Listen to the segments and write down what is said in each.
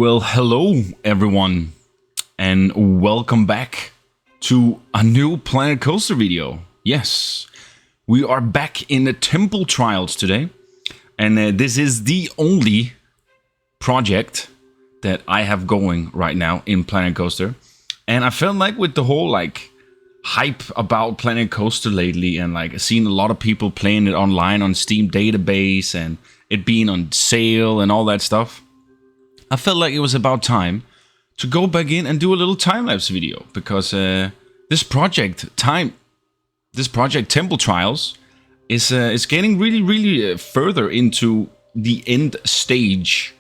Well, hello everyone, and welcome back to a new Planet Coaster video. Yes, we are back in the temple trials today, and this is the only project that I have going right now in Planet Coaster. And I felt like with the whole hype about Planet Coaster lately, and seen a lot of people playing it online on Steam database and it being on sale and all that stuff, I felt like it was about time to go back in and do a little time-lapse video, because this project Temple Trials is getting really further into the end stage.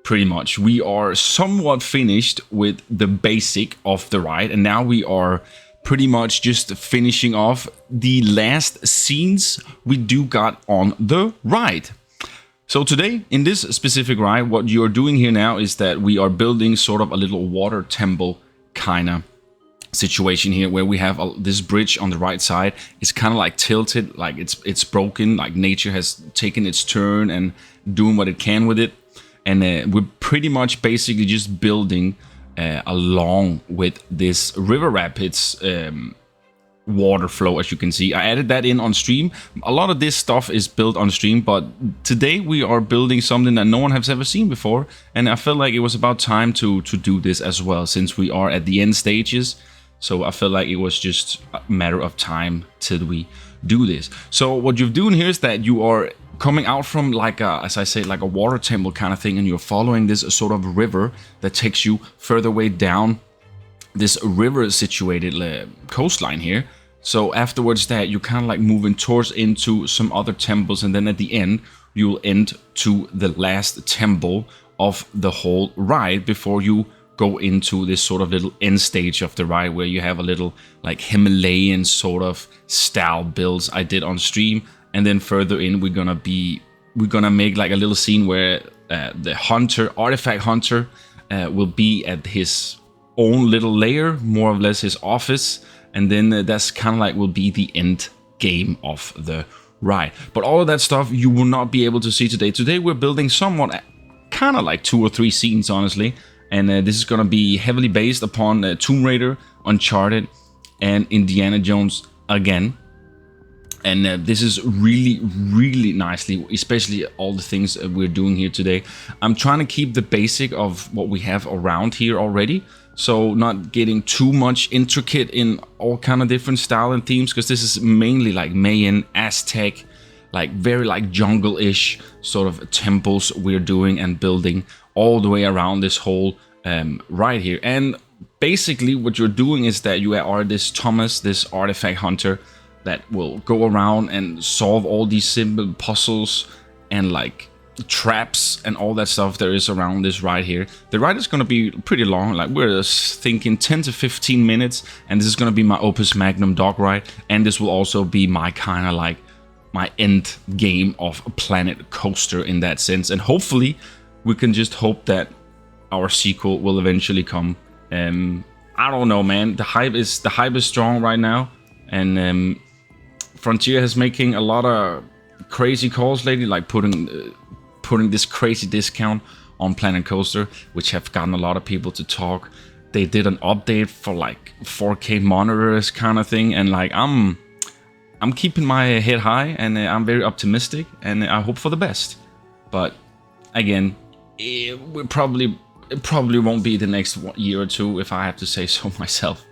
Pretty much, we are somewhat finished with the basic of the ride, and now we are pretty much just finishing off the last scenes we do got on the ride. So today, in this specific ride, what you're doing here now is that we are building sort of a little water temple kind of situation here, where we have this bridge on the right side. It's kind of like tilted, like it's broken, like nature has taken its turn and doing what it can with it. And we're pretty much basically just building along with this river rapids water flow, as you can see. I added that in on stream. A lot of this stuff is built on stream, but today we are building something that no one has ever seen before, and I felt like it was about time to do this as well, since we are at the end stages. So I felt like it was just a matter of time till we do this. So what you're doing here is that you are coming out from as I say, like a water temple kind of thing, and you're following this sort of river that takes you further way down this river situated coastline here. So afterwards that you're kind of like moving towards into some other temples, and then at the end you'll end to the last temple of the whole ride before you go into this sort of little end stage of the ride, where you have a little like Himalayan sort of style builds I did on stream. And then further in we're gonna make like a little scene where the artifact hunter will be at his own little layer, more or less his office, and then that's kind of like will be the end game of the ride. But all of that stuff you will not be able to see today. Today we're building somewhat kind of like 2 or 3 scenes, honestly, and this is going to be heavily based upon Tomb Raider, Uncharted, and Indiana Jones again. And this is really nicely, especially all the things we're doing here today. I'm trying to keep the basic of what we have around here already, so not getting too much intricate in all kind of different style and themes, because this is mainly like Mayan, Aztec, like very like jungle-ish sort of temples we're doing and building all the way around this whole ride here. And basically what you're doing is that you are this Thomas, this artifact hunter, that will go around and solve all these simple puzzles and like traps and all that stuff there is around this ride here. The ride is going to be pretty long, like we're thinking 10 to 15 minutes, and this is going to be my opus magnum dog ride, and this will also be my kind of like my end game of Planet Coaster in that sense. And hopefully we can just hope that our sequel will eventually come. I don't know, man, the hype is strong right now, and Frontier has making a lot of crazy calls lately, like putting this crazy discount on Planet Coaster, which have gotten a lot of people to talk. They did an update for like 4K monitors kind of thing, and like I'm keeping my head high, and I'm very optimistic, and I hope for the best. But again, it probably won't be the next year or two, if I have to say so myself.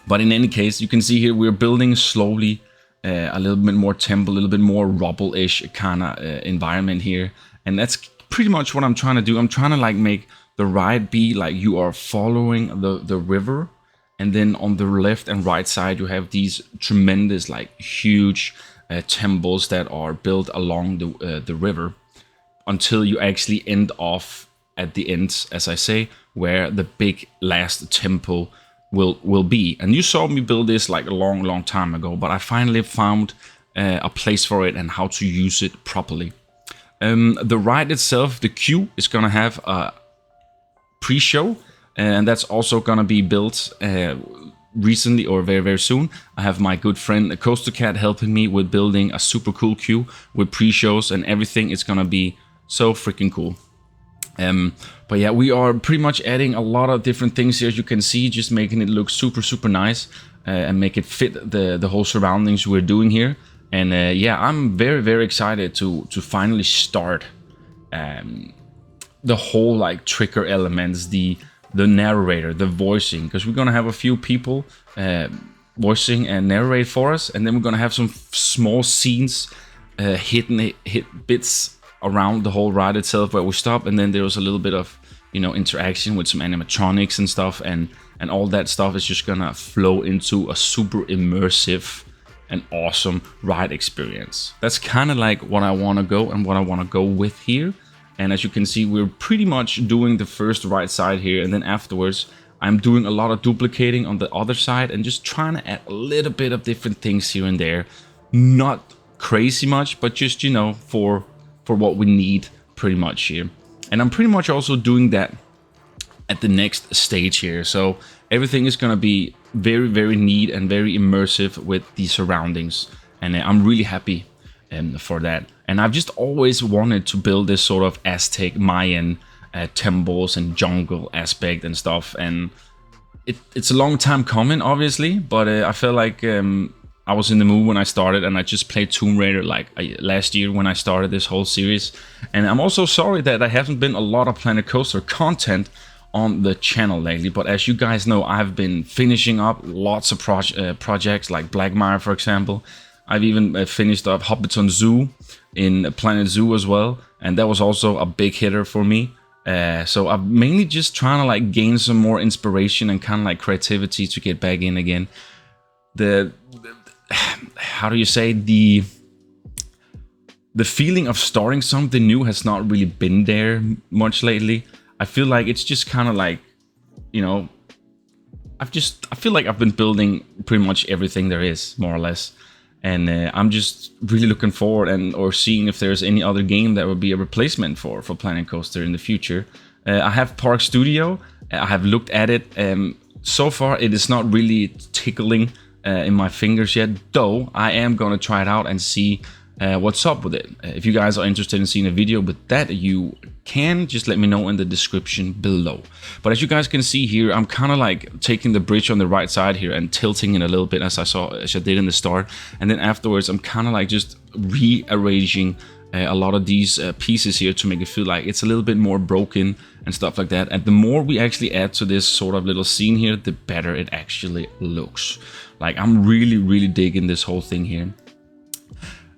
But in any case, you can see here we're building slowly a little bit more temple, a little bit more rubble-ish kind of environment here. And that's pretty much what I'm trying to do. I'm trying to like make the ride be like you are following the river, and then on the left and right side you have these tremendous like huge temples that are built along the river, until you actually end off at the end, as I say, where the big last temple will be. And you saw me build this like a long time ago, but I finally found a place for it and how to use it properly. The ride itself, the queue, is gonna have a pre-show, and that's also gonna be built recently or very soon. I have my good friend Coaster Cat helping me with building a super cool queue with pre-shows and everything. It's gonna be so freaking cool. But yeah, we are pretty much adding a lot of different things here, as you can see, just making it look super, super nice and make it fit the whole surroundings we're doing here. And yeah, I'm very, very excited to finally start the whole like trigger elements, the narrator, the voicing, because we're gonna have a few people voicing and narrate for us, and then we're gonna have some small scenes, hit bits around the whole ride itself where we stop, and then there was a little bit of, you know, interaction with some animatronics and stuff, and all that stuff is just gonna flow into a super immersive and awesome ride experience. That's kind of like what I want to go and what I want to go with here. And as you can see, we're pretty much doing the first right side here, and then afterwards I'm doing a lot of duplicating on the other side and just trying to add a little bit of different things here and there. Not crazy much, but just, you know, for what we need pretty much here. And I'm pretty much also doing that at the next stage here. So everything is going to be very, very neat and very immersive with the surroundings. And I'm really happy for that. And I've just always wanted to build this sort of Aztec Mayan temples and jungle aspect and stuff. And it's a long time coming, obviously, but I feel like I was in the mood when I started, and I just played Tomb Raider like last year when I started this whole series. And I'm also sorry that there hasn't been a lot of Planet Coaster content on the channel lately, but as you guys know, I've been finishing up lots of projects like Blackmire, for example. I've even finished up Hobbiton Zoo in Planet Zoo as well, and that was also a big hitter for me. So I'm mainly just trying to like gain some more inspiration and kind of like creativity to get back in again. How do you say, the feeling of starting something new has not really been there much lately. I feel like it's just kind of like, you know, I feel like I've been building pretty much everything there is, more or less. And I'm just really looking forward or seeing if there's any other game that would be a replacement for Planet Coaster in the future. I have Park Studio. I have looked at it. So far, it is not really tickling in my fingers yet, though I am going to try it out and see what's up with it. If you guys are interested in seeing a video with that, you can just let me know in the description below. But as you guys can see here, I'm kind of like taking the bridge on the right side here and tilting it a little bit as I did in the start, and then afterwards I'm kind of like just rearranging a lot of these pieces here to make it feel like it's a little bit more broken and stuff like that. And the more we actually add to this sort of little scene here, the better it actually looks. Like, I'm really, really digging this whole thing here.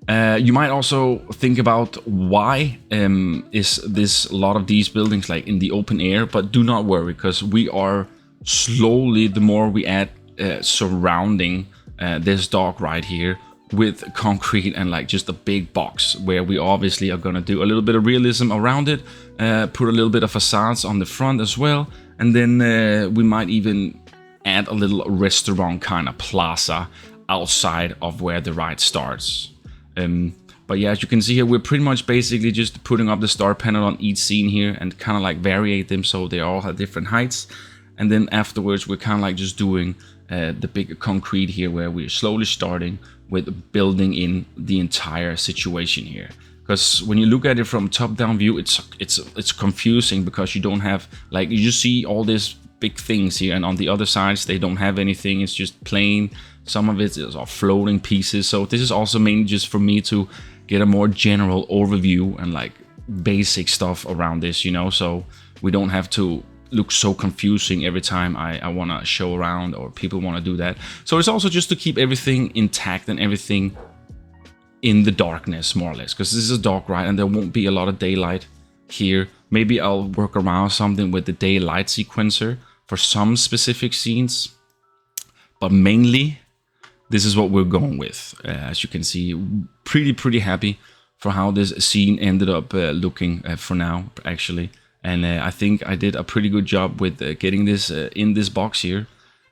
You might also think about why is this a lot of these buildings like in the open air, but do not worry, because we are slowly, the more we add surrounding this dock right here with concrete and like just a big box, where we obviously are gonna do a little bit of realism around it, put a little bit of facades on the front as well, and then we might even add a little restaurant kind of plaza outside of where the ride starts. But yeah, as you can see here, we're pretty much basically just putting up the star panel on each scene here and kind of like variate them so they all have different heights. And then afterwards, we're kind of like just doing the big concrete here, where we're slowly starting with building in the entire situation here. Because when you look at it from top-down view, it's confusing, because you don't have, like, you just see all these big things here, and on the other sides they don't have anything. It's just plain. Some of it is all floating pieces. So this is also mainly just for me to get a more general overview and like basic stuff around this, you know, so we don't have to look so confusing every time I want to show around, or people want to do that. So it's also just to keep everything intact and everything in the darkness, more or less, because this is a dark ride and there won't be a lot of daylight here. Maybe I'll work around something with the daylight sequencer for some specific scenes, but mainly this is what we're going with. As you can see, pretty happy for how this scene ended up looking for now, actually. And I think I did a pretty good job with getting this in this box here.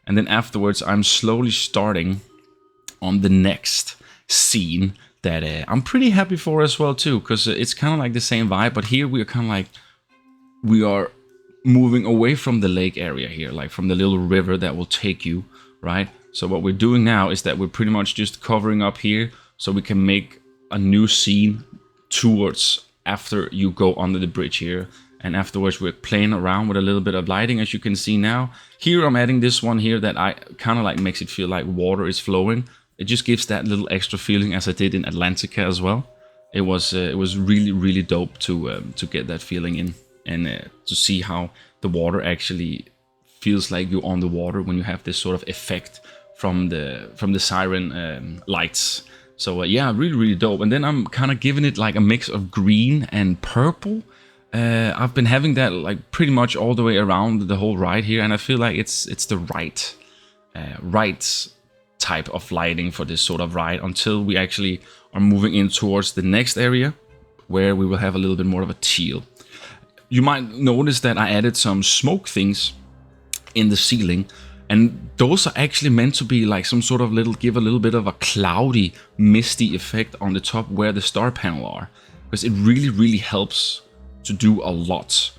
And then afterwards, I'm slowly starting on the next scene that I'm pretty happy for as well too, because it's kind of like the same vibe, but here we are kind of like, we are moving away from the lake area here, like from the little river that will take you, right? So what we're doing now is that we're pretty much just covering up here so we can make a new scene towards after you go under the bridge here. and afterwards we're playing around with a little bit of lighting, as you can see now. Here I'm adding this one here that I kind of like makes it feel like water is flowing. It just gives that little extra feeling, as I did in Atlantica as well. It was really dope to get that feeling in, and to see how the water actually feels like you're on the water when you have this sort of effect from the siren lights. So yeah, really dope. And then I'm kind of giving it like a mix of green and purple. I've been having that like pretty much all the way around the whole ride here, and I feel like it's the right type of lighting for this sort of ride, until we actually are moving in towards the next area, where we will have a little bit more of a teal. You might notice that I added some smoke things in the ceiling, and those are actually meant to be like some sort of give a little bit of a cloudy, misty effect on the top where the star panel are, because it really helps to do a lot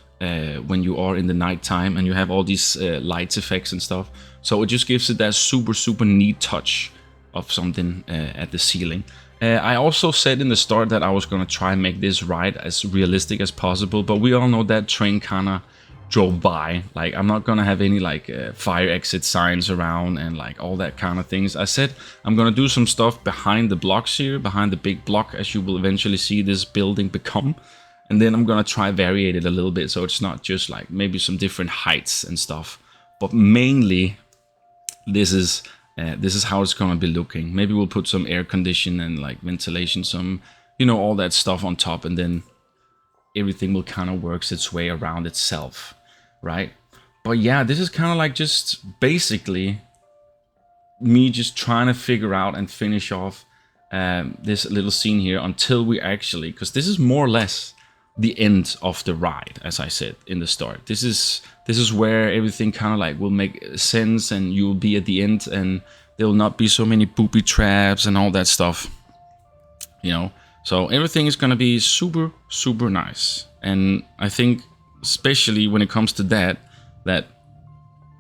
when you are in the nighttime and you have all these lights effects and stuff. So it just gives it that super neat touch of something at the ceiling. I also said in the start that I was gonna try and make this ride as realistic as possible, but we all know that train kinda drove by. Like, I'm not gonna have any like fire exit signs around and like all that kind of things. I said I'm gonna do some stuff behind the blocks here, behind the big block, as you will eventually see this building become. And then I'm gonna try variate it a little bit, so it's not just like maybe some different heights and stuff, but mainly this is how it's gonna be looking. Maybe we'll put some air condition and like ventilation, some, you know, all that stuff on top, and then everything will kind of works its way around itself, right? But yeah, this is kind of like just basically me just trying to figure out and finish off this little scene here until we actually, because this is more or less the end of the ride, as I said in the start. This is where everything kind of like will make sense, and you will be at the end, and there will not be so many booby traps and all that stuff, you know. So everything is gonna be super nice, and I think especially when it comes to that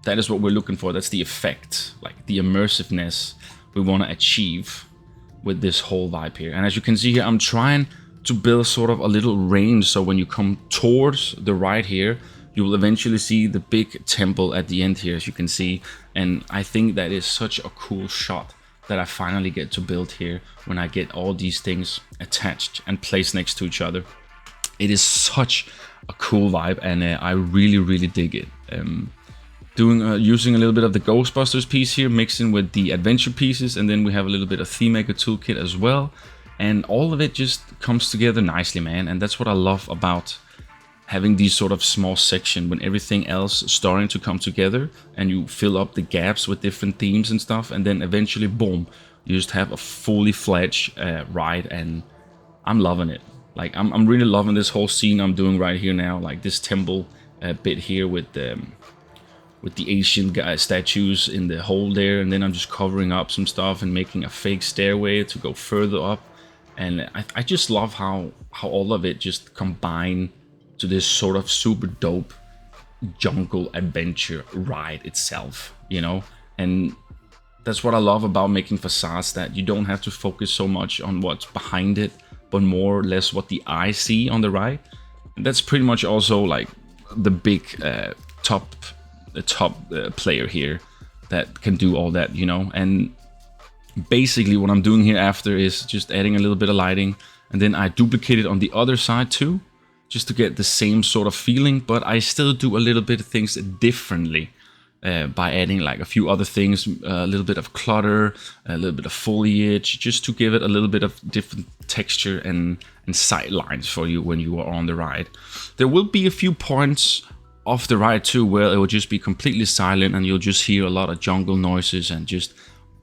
is what we're looking for. That's the effect, like the immersiveness we want to achieve with this whole vibe here. And as you can see here, I'm trying to build sort of a little range, so when you come towards the right here, you will eventually see the big temple at the end here, as you can see. And I think that is such a cool shot that I finally get to build here when I get all these things attached and placed next to each other. It is such a cool vibe, and I really dig it. Using a little bit of the Ghostbusters piece here, mixing with the adventure pieces, and then we have a little bit of Theme Maker Toolkit as well. And all of it just comes together nicely, man. And that's what I love about having these sort of small sections, when everything else is starting to come together and you fill up the gaps with different themes and stuff. And then eventually, boom, you just have a fully fledged ride, and I'm loving it. Like, I'm really loving this whole scene I'm doing right here now. Like this temple bit here with the ancient statues in the hole there. And then I'm just covering up some stuff and making a fake stairway to go further up. And I just love how all of it just combine to this sort of super dope jungle adventure ride itself, you know? And that's what I love about making facades, that you don't have to focus so much on what's behind it, but more or less what the eye see on the ride. And that's pretty much also like the big top player here that can do all that, you know? And basically what I'm doing here after is just adding a little bit of lighting, and then I duplicate it on the other side too, just to get the same sort of feeling, but I still do a little bit of things differently by adding like a few other things, a little bit of clutter, a little bit of foliage, just to give it a little bit of different texture and sight lines for you when you are on the ride. There will be a few points of the ride too where it will just be completely silent, and you'll just hear a lot of jungle noises and just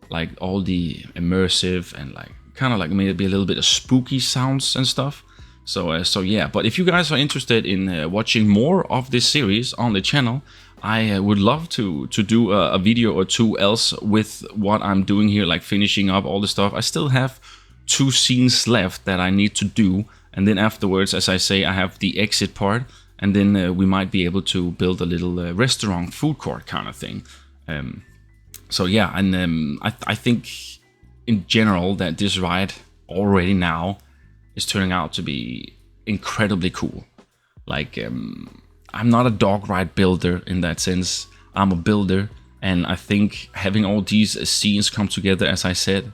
like all the immersive and like kind of like maybe a little bit of spooky sounds and stuff. So yeah, but if you guys are interested in watching more of this series on the channel, I would love to do a video or two else with what I'm doing here, like finishing up all the stuff. I still have 2 scenes left that I need to do, and then afterwards, as I say, I have the exit part, and then we might be able to build a little restaurant food court kind of thing. So yeah, and I think in general that this ride already now is turning out to be incredibly cool. Like, I'm not a dog ride builder in that sense. I'm a builder, and I think having all these scenes come together, as I said,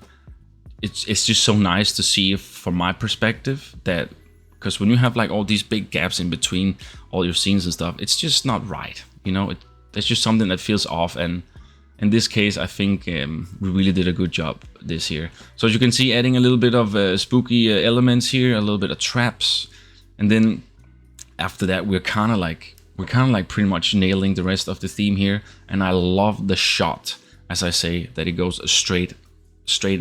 it's just so nice to see from my perspective. That because when you have like all these big gaps in between all your scenes and stuff, it's just not right, you know. There's just something that feels off, and in this case I think we really did a good job this year. So as you can see, adding a little bit of spooky elements here, a little bit of traps, and then after that we're kind of like pretty much nailing the rest of the theme here. And I love the shot, as I say, that it goes straight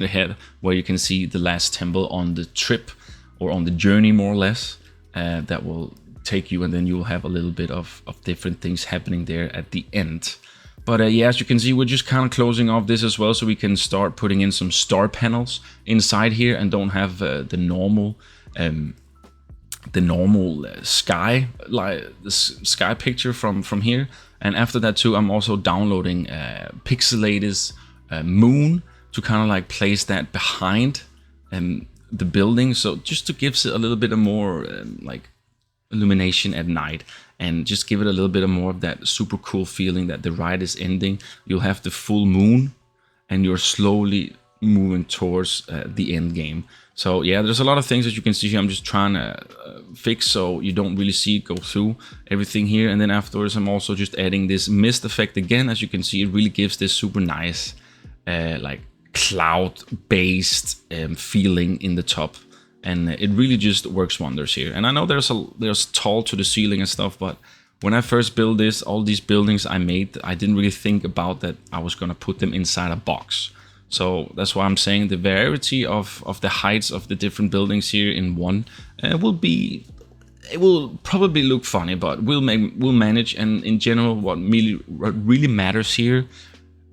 ahead, where you can see the last temple on the trip, or on the journey more or less, that will take you, and then you will have a little bit of different things happening there at the end. But yeah, as you can see, we're just kind of closing off this as well, so we can start putting in some star panels inside here, and don't have the normal sky, like the sky picture from here. And after that too, I'm also downloading pixelated moon to kind of like place that behind the building, so just to give it a little bit of more like illumination at night, and just give it a little bit of more of that super cool feeling that the ride is ending. You'll have the full moon, and you're slowly moving towards the end game. So yeah, there's a lot of things that you can see here. I'm just trying to fix so you don't really see it go through everything here. And then afterwards, I'm also just adding this mist effect again. As you can see, it really gives this super nice like cloud-based feeling in the top, and it really just works wonders here. And I know there's tall to the ceiling and stuff, but when I first built this, all these buildings I made, I didn't really think about that I was gonna put them inside a box. So that's why I'm saying the variety of the heights of the different buildings here in one it will probably look funny, but we'll manage. And in general, what really matters here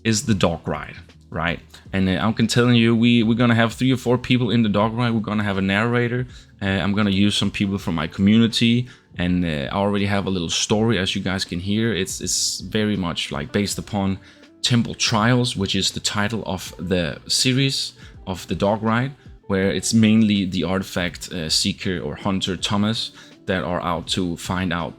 is the dog ride, right? And I'm telling you, we're gonna have 3 or 4 people in the dog ride. We're gonna have a narrator. I'm gonna use some people from my community, and I already have a little story, as you guys can hear. It's very much like based upon Temple Trials, which is the title of the series of the dog ride, where it's mainly the artifact seeker or hunter Thomas that are out to find out.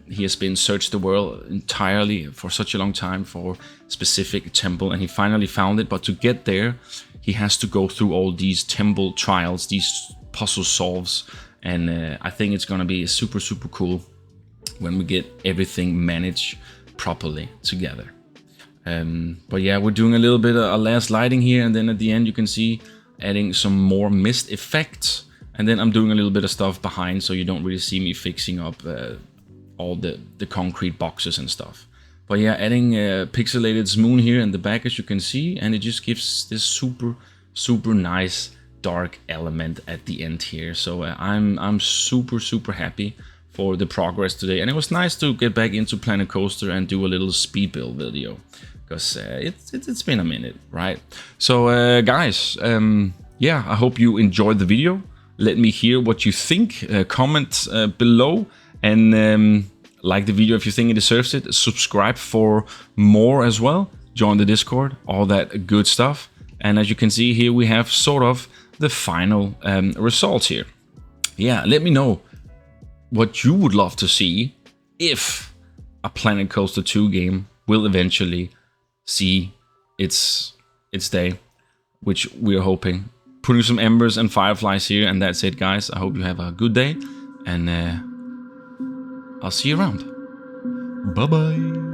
He has been searched the world entirely for such a long time for specific temple, and he finally found it. But to get there, he has to go through all these temple trials, these puzzle solves, and I think it's gonna be super cool when we get everything managed properly together. But yeah, we're doing a little bit of a last lighting here, and then at the end you can see adding some more mist effects, and then I'm doing a little bit of stuff behind, so you don't really see me fixing up all the concrete boxes and stuff. But yeah, adding pixelated moon here in the back, as you can see, and it just gives this super nice dark element at the end here. So I'm super happy for the progress today, and it was nice to get back into Planet Coaster and do a little speed build video, because it's been a minute, right? So guys, yeah, I hope you enjoyed the video. Let me hear what you think. Comment below, and like the video if you think it deserves it. Subscribe for more as well. Join the Discord, all that good stuff. And as you can see here, we have sort of the final results here. Yeah, let me know what you would love to see if a Planet Coaster 2 game will eventually see its day, which we're hoping. Putting some embers and fireflies here, and that's it, guys. I hope you have a good day, and I'll see you around. Bye bye.